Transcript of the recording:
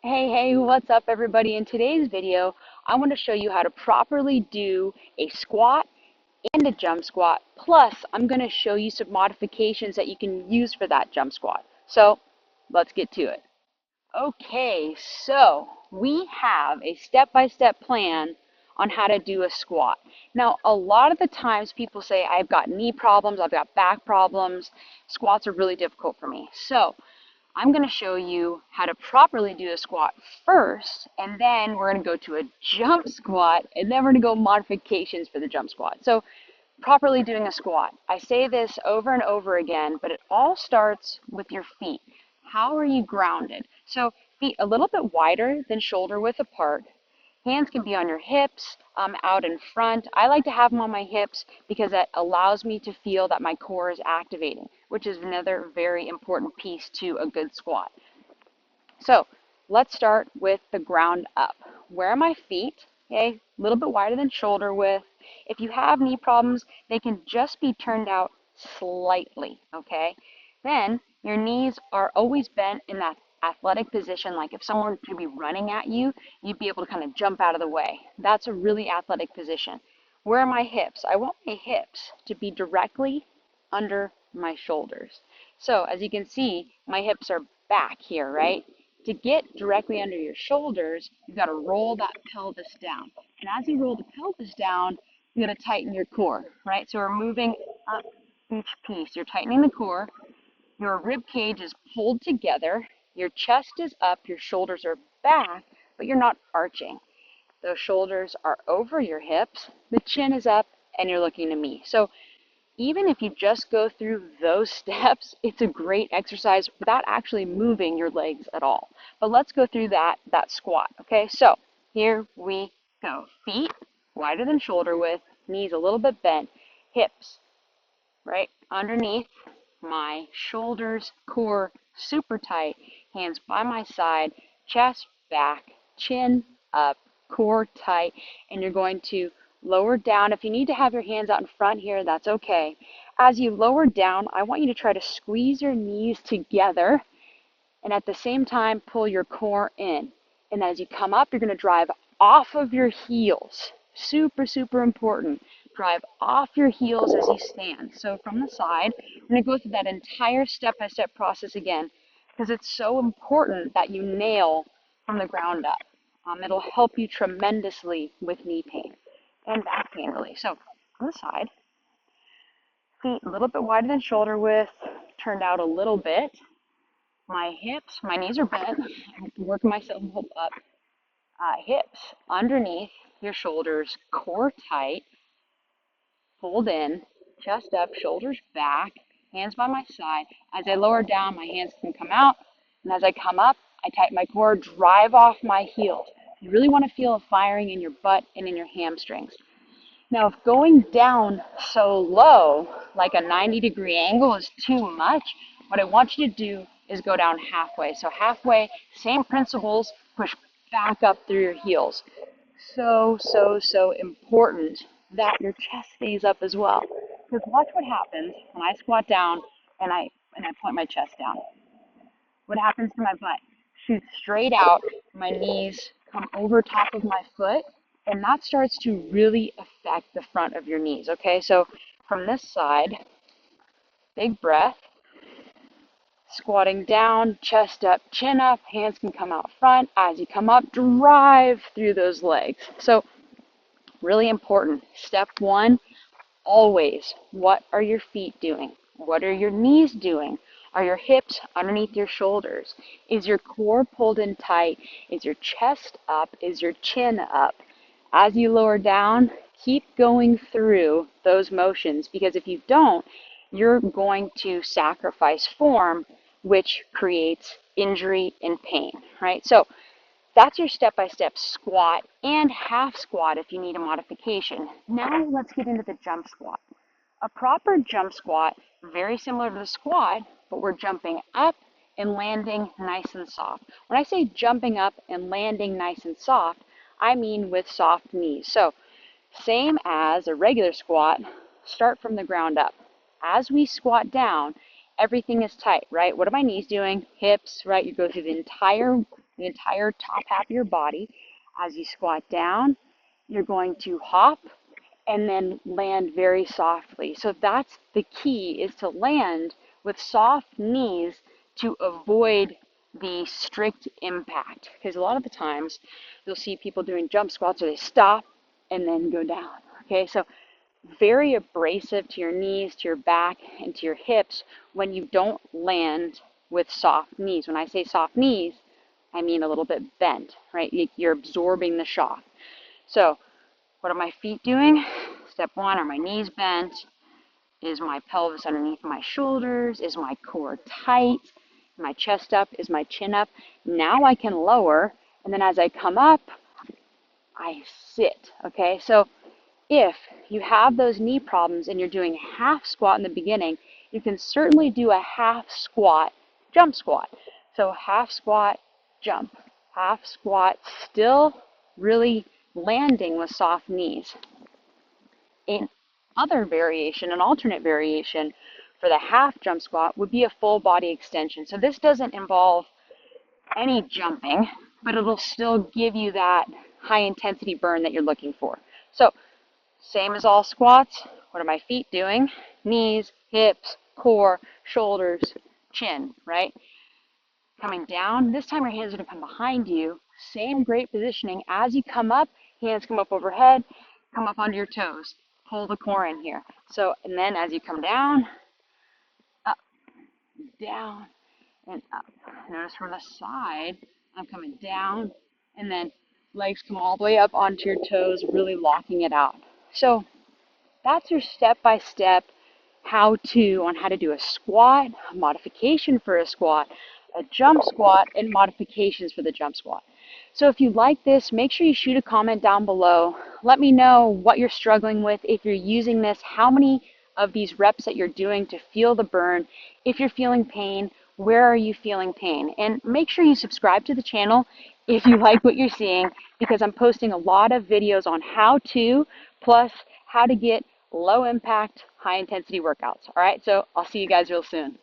Hey, what's up everybody? In today's video, I want to show you how to properly do a squat and a jump squat. Plus, I'm going to show you some modifications that you can use for that jump squat. So, let's get to it. Okay, so we have a step-by-step plan on how to do a squat. Now, a lot of the times people say, I've got knee problems, I've got back problems, squats are really difficult for me. So, I'm going to show you how to properly do a squat first, and then we're going to go to a jump squat, and then we're going to go modifications for the jump squat. So, properly doing a squat. I say this over and over again, but it all starts with your feet. How are you grounded? So, feet a little bit wider than shoulder width apart. Hands can be on your hips, out in front. I like to have them on my hips because that allows me to feel that my core is activating, which is another very important piece to a good squat. So let's start with the ground up. Where are my feet? Okay, a little bit wider than shoulder width. If you have knee problems, they can just be turned out slightly, okay? Then your knees are always bent in that athletic position, like if someone could be running at you, you'd be able to kind of jump out of the way. That's a really athletic position. Where are my hips? I want my hips to be directly under my shoulders. So as you can see, my hips are back here, right? To get directly under your shoulders, you've got to roll that pelvis down. And as you roll the pelvis down, you got to tighten your core, right? So we're moving up each piece. You're tightening the core. Your rib cage is pulled together. Your chest is up. Your shoulders are back, but you're not arching. Those shoulders are over your hips. The chin is up, and you're looking to me. So even if you just go through those steps, it's a great exercise without actually moving your legs at all. But let's go through that squat, okay? So here we go. Feet wider than shoulder width, knees a little bit bent, hips right underneath my shoulders, core super tight, hands by my side, chest back, chin up, core tight, and you're going to lower down. If you need to have your hands out in front here, that's okay. As you lower down, I want you to try to squeeze your knees together and at the same time pull your core in. And as you come up, you're going to drive off of your heels. Super, super important. Drive off your heels as you stand. So from the side, I'm going to go through that entire step-by-step process again because it's so important that you nail from the ground up. It'll help you tremendously with knee pain and back pain really. So on the side, feet a little bit wider than shoulder width, turned out a little bit. My hips, my knees are bent. I'm working myself up. Hips underneath your shoulders, core tight, fold in, chest up, shoulders back, hands by my side. As I lower down, my hands can come out. And as I come up, I tighten my core, drive off my heels. You really want to feel a firing in your butt and in your hamstrings. Now, if going down so low, like a 90-degree angle is too much, what I want you to do is go down halfway. So halfway, same principles, push back up through your heels. So important that your chest stays up as well. Because watch what happens when I squat down and I point my chest down. What happens to my butt? Shoots straight out, my knees come over top of my foot, and that starts to really affect the front of your knees, okay? So from this side, big breath, squatting down, chest up, chin up, hands can come out front. As you come up, drive through those legs. So really important. Step one, always, what are your feet doing? What are your knees doing? Are your hips underneath your shoulders? Is your core pulled in tight? Is your chest up? Is your chin up? As you lower down, keep going through those motions because if you don't, you're going to sacrifice form, which creates injury and pain, right? So that's your step-by-step squat and half squat if you need a modification. Now let's get into the jump squat. A proper jump squat, very similar to the squat, but we're jumping up and landing nice and soft. When I say jumping up and landing nice and soft, I mean with soft knees. So same as a regular squat, start from the ground up. As we squat down, everything is tight, right? What are my knees doing? Hips, right? You go through the the entire top half of your body. As you squat down, you're going to hop and then land very softly. So that's the key, is to land with soft knees to avoid the strict impact. Because a lot of the times you'll see people doing jump squats where they stop and then go down. Okay, so very abrasive to your knees, to your back, and to your hips when you don't land with soft knees. When I say soft knees, I mean a little bit bent, right? You're absorbing the shock. So what are my feet doing? Step one, are my knees bent? Is my pelvis underneath my shoulders? Is my core tight? My chest up? Is my chin up? Now I can lower, and then as I come up, I sit, okay? So if you have those knee problems and you're doing a half squat in the beginning, you can certainly do a half squat, jump squat. So half squat, jump. Half squat, still really landing with soft knees. An alternate variation for the half jump squat would be a full body extension. So this doesn't involve any jumping, but it'll still give you that high intensity burn that you're looking for. So same as all squats, what are my feet doing? Knees, hips, core, shoulders, chin, right? Coming down, this time your hands are going to come behind you. Same great positioning. As you come up, hands come up overhead, come up onto your toes. Pull the core in here. So, and then as you come down, up, down, and up. Notice from the side, I'm coming down, and then legs come all the way up onto your toes, really locking it out. So that's your step-by-step how-to on how to do a squat, a modification for a squat, a jump squat, and modifications for the jump squat. So if you like this, make sure you shoot a comment down below. Let me know what you're struggling with, if you're using this, how many of these reps that you're doing to feel the burn. If you're feeling pain, where are you feeling pain? And make sure you subscribe to the channel if you like what you're seeing, because I'm posting a lot of videos on how to, plus how to get low impact, high intensity workouts. All right, so I'll see you guys real soon.